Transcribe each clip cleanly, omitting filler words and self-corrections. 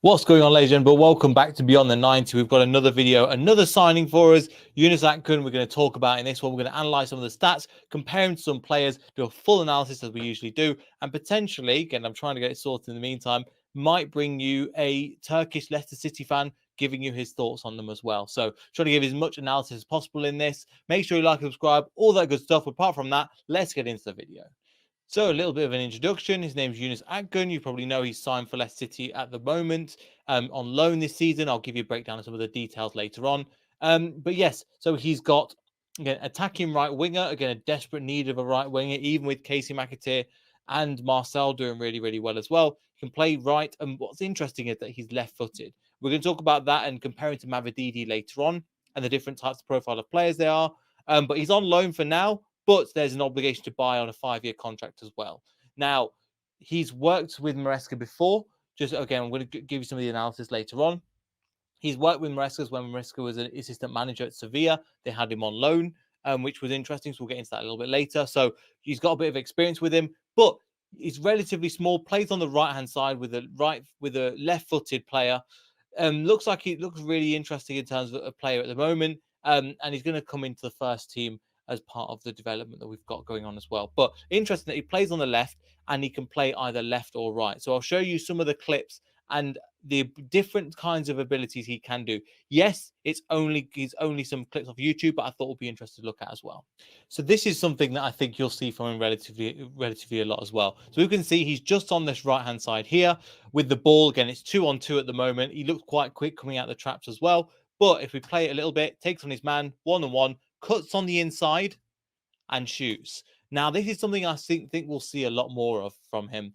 What's going on, ladies and gentlemen? Welcome back to Beyond the 90. We've got another video, another signing for us. Yunus Akgün, we're going to talk about in this one. We're going to analyze some of the stats, compare them to some players, do a full analysis as we usually do, and potentially, again, I'm trying to get it sorted in the meantime, might bring you a Turkish Leicester City fan giving you his thoughts on them as well. So trying to give as much analysis as possible in this. Make sure you like and subscribe, all that good stuff. Apart from that, let's get into the video. So a little bit of an introduction. His name's Yunus Akgün. You probably know he's signed for Leicester City at the moment on loan this season. I'll give you a breakdown of some of the details later on. But yes, so he's got, again, attacking right winger. Again, a desperate need of a right winger, even with Casey McAteer and Marcel doing really, really well as well. He can play right. And what's interesting is that he's left-footed. We're going to talk about that and compare him to Mavididi later on and the different types of profile of players they are. But he's on loan for now. But there's an obligation to buy on a 5-year contract as well. Now, he's worked with Maresca before. Just again, I'm going to give you some of the analysis later on. He's worked with Maresca when Maresca was an assistant manager at Sevilla. They had him on loan, which was interesting. So we'll get into that a little bit later. So he's got a bit of experience with him, but he's relatively small. Plays on the right-hand side with a left-footed player. Looks like he looks really interesting in terms of a player at the moment. And he's going to come into the first team as part of the development that we've got going on as well. But interesting that he plays on the left and he can play either left or right. So I'll show you some of the clips and the different kinds of abilities he can do. Yes, it's only some clips off YouTube, but I thought it would be interesting to look at as well. So this is something that I think you'll see from him relatively a lot as well. So we can see he's just on this right-hand side here with the ball. Again, it's 2-on-2 at the moment. He looks quite quick coming out the traps as well. But if we play it a little bit, takes on his man, 1-on-1, cuts on the inside and shoots. Now, this is something I think we'll see a lot more of from him.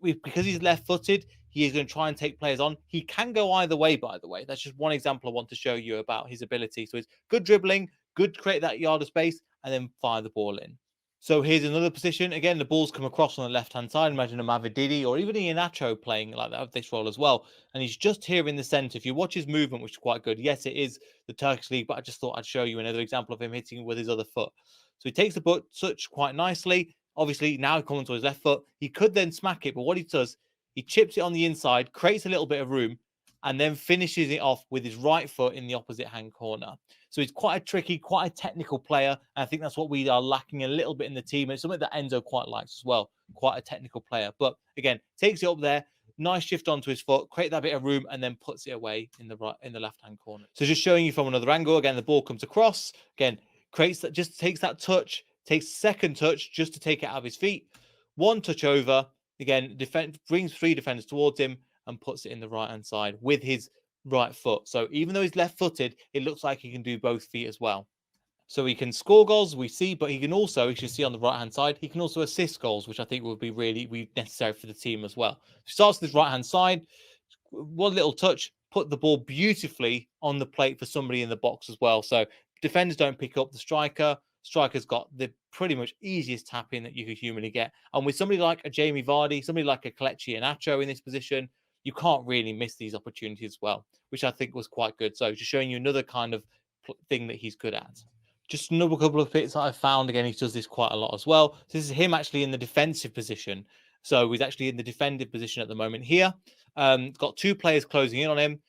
Because he's left-footed, he is going to try and take players on. He can go either way, by the way. That's just one example I want to show you about his ability. So it's good dribbling, good to create that yard of space, and then fire the ball in. So here's another position. Again, the ball's come across on the left-hand side. Imagine a Mavididi or even a Nacho playing like that, this role as well. And he's just here in the centre. If you watch his movement, which is quite good. Yes, it is the Turkish league, but I just thought I'd show you another example of him hitting with his other foot. So he takes the touch quite nicely. Obviously, now coming to his left foot. He could then smack it, but what he does, he chips it on the inside, creates a little bit of room, and then finishes it off with his right foot in the opposite hand corner. So he's quite a tricky, quite a technical player. And I think that's what we are lacking a little bit in the team. It's something that Enzo quite likes as well. Quite a technical player. But again, takes it up there. Nice shift onto his foot, create that bit of room, and then puts it away in the left-hand corner. So just showing you from another angle. Again, the ball comes across. Again, creates that, just takes that touch, takes second touch just to take it out of his feet. One touch over. Again, brings 3 defenders towards him and puts it in the right-hand side with his right foot. So even though he's left-footed, it looks like he can do both feet as well. So he can score goals, we see, but he can also, as you see on the right-hand side, he can also assist goals, which I think would be really necessary for the team as well. He starts with this right-hand side, one little touch, put the ball beautifully on the plate for somebody in the box as well. So defenders don't pick up the striker. Striker's got the pretty much easiest tap in that you could humanly get. And with somebody like a Jamie Vardy, somebody like a Kelechi and Nacho in this position, you can't really miss these opportunities as well, which I think was quite good. So just showing you another kind of thing that he's good at. Just another couple of bits that I found. Again, he does this quite a lot as well. So this is him actually in the defensive position. So he's actually in the defended position at the moment here. Got 2 players closing in on him.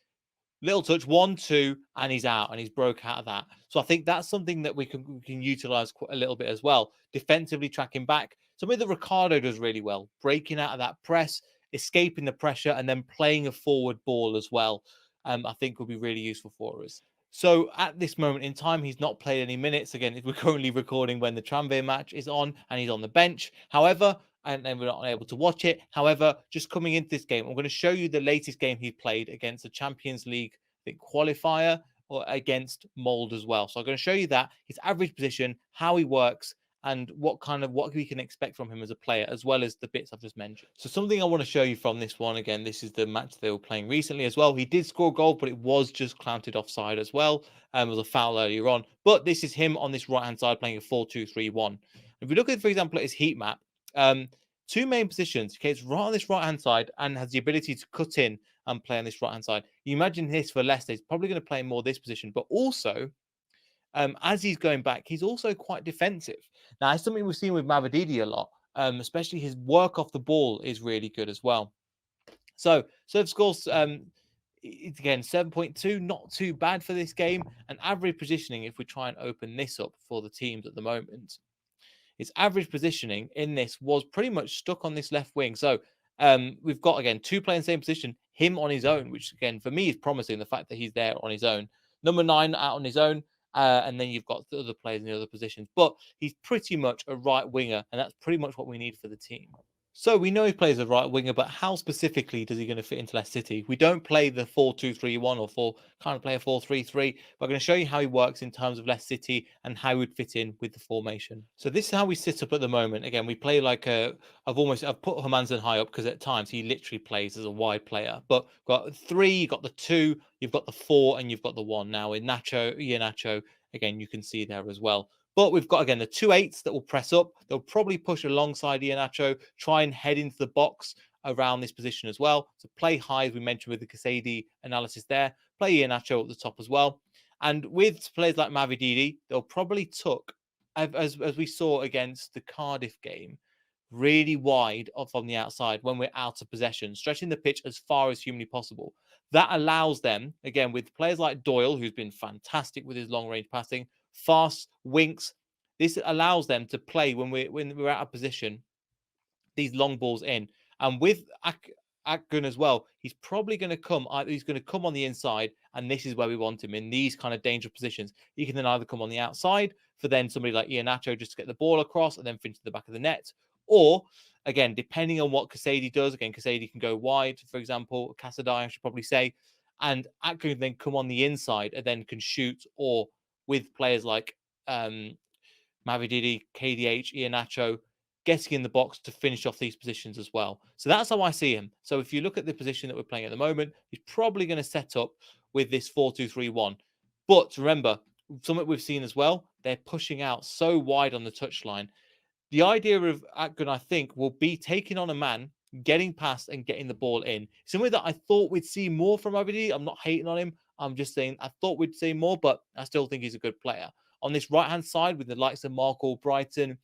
Little touch, 1, 2, and he's out, and he's broke out of that. So I think that's something that we can utilize quite a little bit as well. Defensively tracking back. Something that Ricardo does really well. Breaking out of that press, escaping the pressure, and then playing a forward ball as well. I think will be really useful for us. So at this moment in time, he's not played any minutes. Again, we're currently recording when the Tranmere match is on and he's on the bench. However, and we're not able to watch it. However, just coming into this game, I'm going to show you the latest game he played against the Champions League, I think, qualifier or against Mold as well. So I'm going to show you that, his average position, how he works, and what we can expect from him as a player, as well as the bits I've just mentioned. So something I want to show you from this one, again, this is the match they were playing recently as well. He did score a goal, but it was just clounted offside as well. It was a foul earlier on. But this is him on this right-hand side playing a 4-2-3-1. If we look at, for example, at his heat map, 2 main positions. Okay, it's right on this right-hand side and has the ability to cut in and play on this right-hand side. You imagine this for Leicester. He's probably going to play more this position, but also as he's going back, he's also quite defensive. Now, it's something we've seen with Mavididi a lot, especially his work off the ball is really good as well. So serve scores, it's again 7.2, not too bad for this game. And average positioning, if we try and open this up for the teams at the moment, his average positioning in this was pretty much stuck on this left wing. So we've got, again, two playing the same position, him on his own, which, again, for me is promising, the fact that he's there on his own. Number 9 out on his own. And then you've got the other players in the other positions. But he's pretty much a right winger, and that's pretty much what we need for the team. So we know he plays a right winger, but how specifically does he going to fit into Leicester City? We don't play the 4-2-3-1 or kind of play a 4-3-3. But I'm going to show you how he works in terms of Leicester City and how he would fit in with the formation. So this is how we sit up at the moment. Again, we play like I've put Hermansen high up because at times he literally plays as a wide player. But got 3, you've got the 2, you've got the 4, and you've got the 1. Now in Nacho, again, you can see there as well. But we've got, again, the 2 8s that will press up. They'll probably push alongside Iheanacho, try and head into the box around this position as well. So play high, as we mentioned with the Casady analysis there. Play Iheanacho at the top as well. And with players like Mavididi, they'll probably tuck, as we saw against the Cardiff game, really wide off on the outside when we're out of possession, stretching the pitch as far as humanly possible. That allows them, again, with players like Doyle, who's been fantastic with his long-range passing, fast winks. This allows them to play when we're out of position, these long balls in. And with Akgun as well, he's probably going to come. He's going to come on the inside, and this is where we want him in these kind of dangerous positions. He can then either come on the outside for then somebody like Iheanacho just to get the ball across and then finish to the back of the net, or again, depending on what Casady does, again, Casady can go wide, for example, Casady, I should probably say, and Akgun then come on the inside and then can shoot, or with players like Mavididi, KDH, Iheanacho, getting in the box to finish off these positions as well. So that's how I see him. So if you look at the position that we're playing at the moment, he's probably going to set up with this 4-2-3-1. But remember, something we've seen as well, they're pushing out so wide on the touchline. The idea of Akgun, I think, will be taking on a man, getting past and getting the ball in. Something that I thought we'd see more from Mavididi. I'm not hating on him. I'm just saying I thought we'd see more, but I still think he's a good player. On this right-hand side with the likes of Marco, Brighton,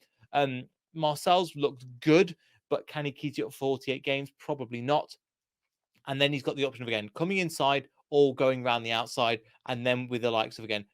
Marcel's looked good, but can he keep it up 48 games? Probably not. And then he's got the option of, again, coming inside or going around the outside. And then with the likes of, again,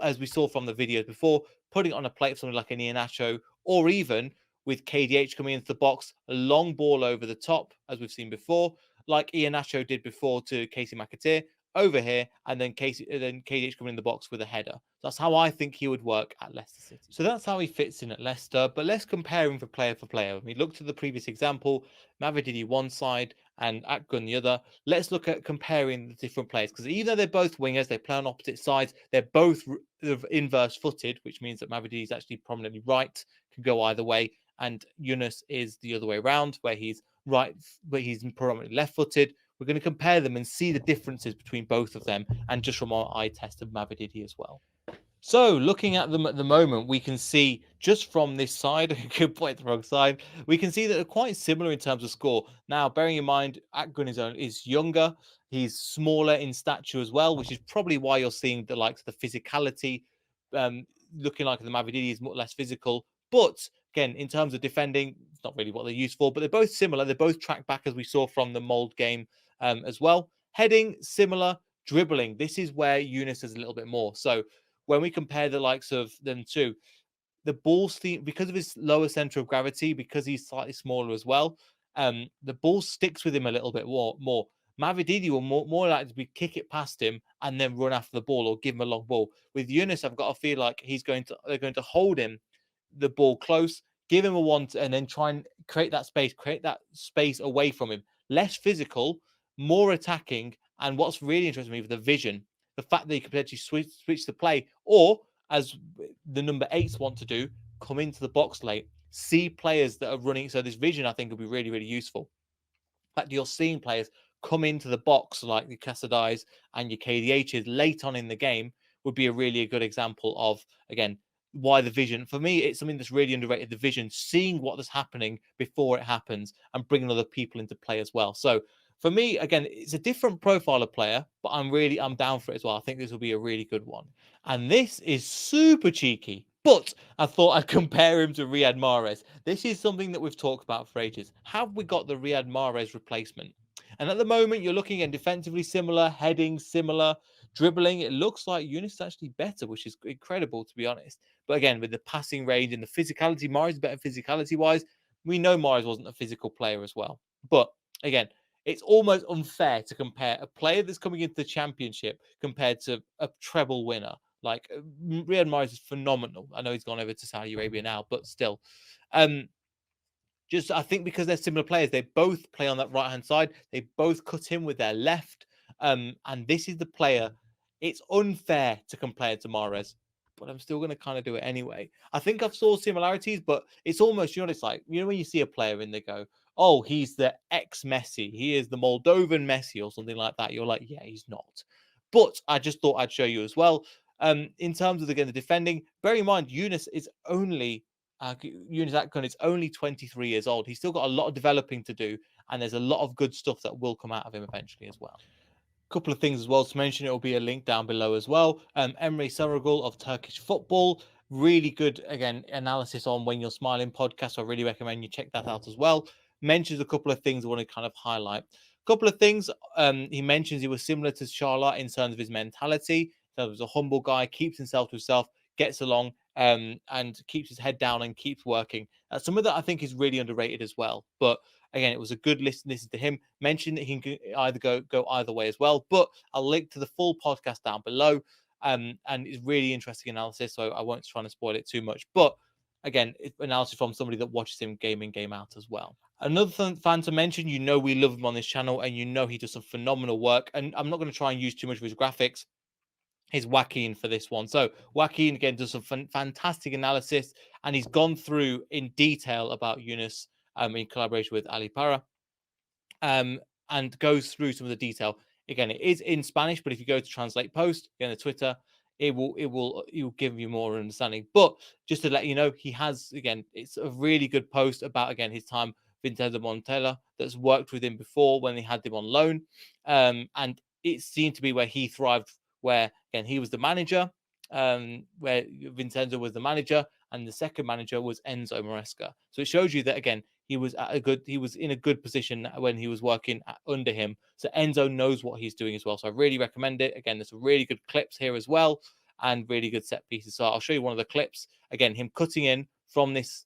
as we saw from the videos before, putting it on a plate for something like an Iheanacho, or even with KDH coming into the box, a long ball over the top, as we've seen before, like Iheanacho did before to Casey McAteer, over here, and then KDH coming in the box with a header. That's how I think he would work at Leicester City. So that's how he fits in at Leicester. But let's compare him for player. When we looked at the previous example, Mavididi one side and Akgun the other. Let's look at comparing the different players, because even though they're both wingers, they play on opposite sides. They're both inverse-footed, which means that Mavididi is actually prominently right, can go either way, and Yunus is the other way around, where he's right, but he's prominently left-footed. We're going to compare them and see the differences between both of them, and just from our eye test of Mavididi as well. So looking at them at the moment, we can see just from this side, I could point the wrong side, we can see that they're quite similar in terms of score. Now, bearing in mind, Akgun is younger, he's smaller in stature as well, which is probably why you're seeing the likes of the physicality, looking like the Mavididi is less physical. But again, in terms of defending, it's not really what they're used for, but they're both similar. They're both track back, as we saw from the Mold game as well. Heading, similar. Dribbling, this is where Yunus is a little bit more. So when we compare the likes of them two, the ball because of his lower center of gravity, because he's slightly smaller as well, the ball sticks with him a little bit more. Mavididi will more likely to be kick it past him and then run after the ball or give him a long ball. With Yunus, I've got to feel like they're going to hold him the ball close, give him a one, and then try and create that space away from him. Less physical, more attacking, and what's really interesting to me with the vision, the fact that you can potentially switch the play, or as the number 8s want to do, come into the box late, see players that are running. So this vision, I think, will be really, really useful. The fact that you're seeing players come into the box like the Casadais and your KDHs late on in the game would be a really good example of, again, why the vision. For me, it's something that's really underrated, the vision, seeing what is happening before it happens and bringing other people into play as well. So for me, again, it's a different profile of player, but I'm down for it as well. I think this will be a really good one. And this is super cheeky, but I thought I'd compare him to Riyad Mahrez. This is something that we've talked about for ages. Have we got the Riyad Mahrez replacement? And at the moment, you're looking at defensively similar, heading similar, dribbling. It looks like Yunus is actually better, which is incredible, to be honest. But again, with the passing range and the physicality, Mari's better physicality-wise. We know Mari's wasn't a physical player as well. But again, it's almost unfair to compare a player that's coming into the championship compared to a treble winner. Like Riyad Mahrez is phenomenal. I know he's gone over to Saudi Arabia now, but still. Just I think because they're similar players, they both play on that right-hand side. They both cut in with their left. And this is the player. It's unfair to compare to Mahrez, but I'm still going to kind of do it anyway. I think I've saw similarities, but it's almost, it's like, when you see a player and they go, oh, he's the ex-Messi. He is the Moldovan Messi or something like that. You're like, yeah, he's not. But I just thought I'd show you as well. In terms of, again, the defending, bear in mind, Yunus Akgün is only 23 years old. He's still got a lot of developing to do, and there's a lot of good stuff that will come out of him eventually as well. Couple of things as well to mention. It will be a link down below as well. Emre Saragul of Turkish Football, really good, again, analysis on When You're Smiling podcast. So I really recommend you check that out as well. Mentions a couple of things I want to kind of highlight. A couple of things. He mentions he was similar to Charlotte in terms of his mentality. So he was a humble guy, keeps himself to himself, gets along, and keeps his head down and keeps working. Some of that I think is really underrated as well. But again, it was a good listen to him. Mentioned that he can either go either way as well. But I'll link to the full podcast down below. And it's really interesting analysis, so I won't try to spoil it too much. But again, it's analysis from somebody that watches him game in, game out as well. Another fan to mention, we love him on this channel, and he does some phenomenal work. And I'm not going to try and use too much of his graphics. Is Joaquin for this one. So Joaquin, again, does some fantastic analysis, and he's gone through in detail about Yunus in collaboration with Ali Para, and goes through some of the detail. Again, it is in Spanish, but if you go to Translate Post on the Twitter, it will give you more understanding. But just to let you know, he has, again, it's a really good post about, again, his time with Vincenzo Montella that's worked with him before when they had him on loan. And it seemed to be where he thrived, where, again, he was the manager, where Vincenzo was the manager, and the second manager was Enzo Maresca. So it shows you that, again, he was in a good position when he was working under him. So Enzo knows what he's doing as well. So I really recommend it. Again, there's some really good clips here as well, and really good set pieces. So I'll show you one of the clips. Again, him cutting in from this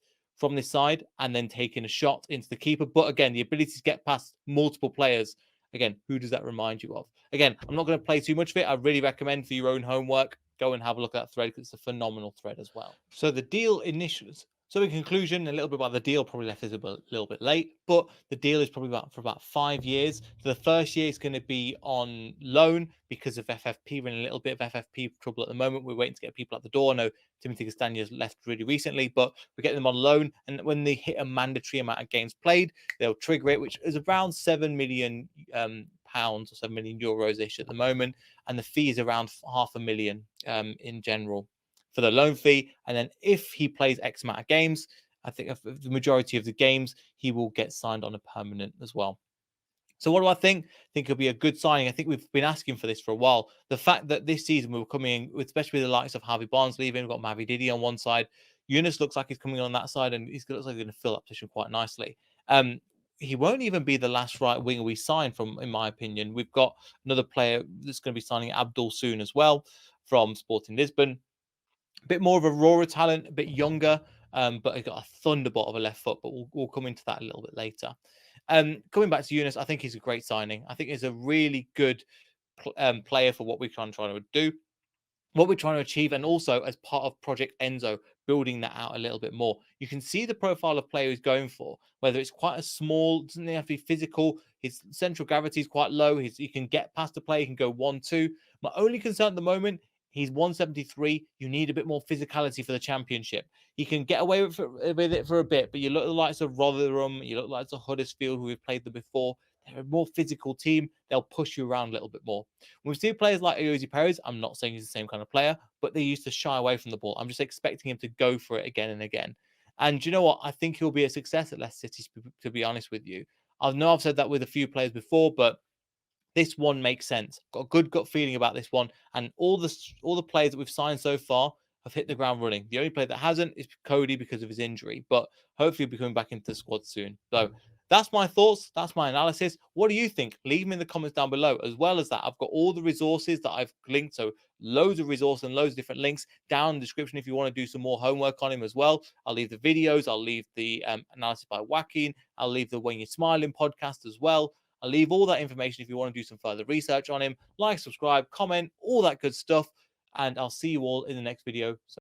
side and then taking a shot into the keeper. But again, the ability to get past multiple players. Again, who does that remind you of? Again, I'm not going to play too much of it. I really recommend for your own homework, go and have a look at that thread because it's a phenomenal thread as well. So the deal initials. So in conclusion, a little bit about the deal, probably left us a little bit late, but the deal is probably for about 5 years. So the first year is going to be on loan because of FFP. We're in a little bit of FFP trouble at the moment. We're waiting to get people out the door. I know Timothy Castanha's left really recently, but we're getting them on loan. And when they hit a mandatory amount of games played, they'll trigger it, which is around 7 million pounds or 7 million euros-ish at the moment. And the fee is around 500,000 in general for the loan fee. And then if he plays X amount of games, I think the majority of the games, he will get signed on a permanent as well. So what do I think? I think it'll be a good signing. I think we've been asking for this for a while. The fact that this season we were coming in, especially with the likes of Harvey Barnes leaving, we've got Mavi Didi on one side. Yunus looks like he's coming on that side, and he looks like he's going to fill that position quite nicely. He won't even be the last right winger we sign from, in my opinion. We've got another player that's going to be signing Abdul soon as well from Sporting Lisbon. A bit more of a rawer talent, a bit younger, but he got a thunderbolt of a left foot, but we'll come into that a little bit later. Coming back to Yunus, I think he's a great signing. I think he's a really good player for what we're trying to do, what we're trying to achieve, and also as part of Project Enzo, building that out a little bit more. You can see the profile of player he's going for, whether it's quite a small, doesn't have to be physical, his central gravity is quite low, he can get past the play, he can go 1-2. My only concern at the moment, he's 173. You need a bit more physicality for the championship. He can get away with it for a bit, but you look at the likes of Rotherham, you look like the Huddersfield, who we've played them before. They're a more physical team. They'll push you around a little bit more. When we see players like Jose Perez, I'm not saying he's the same kind of player, but they used to shy away from the ball. I'm just expecting him to go for it again and again. And you know what? I think he'll be a success at Leicester City, to be honest with you. I know I've said that with a few players before, but this one makes sense. Got a good gut feeling about this one. And all the players that we've signed so far have hit the ground running. The only player that hasn't is Cody because of his injury, but hopefully he'll be coming back into the squad soon. So that's my thoughts. That's my analysis. What do you think? Leave them in the comments down below. As well as that, I've got all the resources that I've linked. So loads of resources and loads of different links down in the description if you want to do some more homework on him as well. I'll leave the videos. I'll leave the analysis by Joaquin. I'll leave the When You're Smiling podcast as well. I'll leave all that information if you want to do some further research on him. Like, subscribe, comment, all that good stuff. And I'll see you all in the next video. So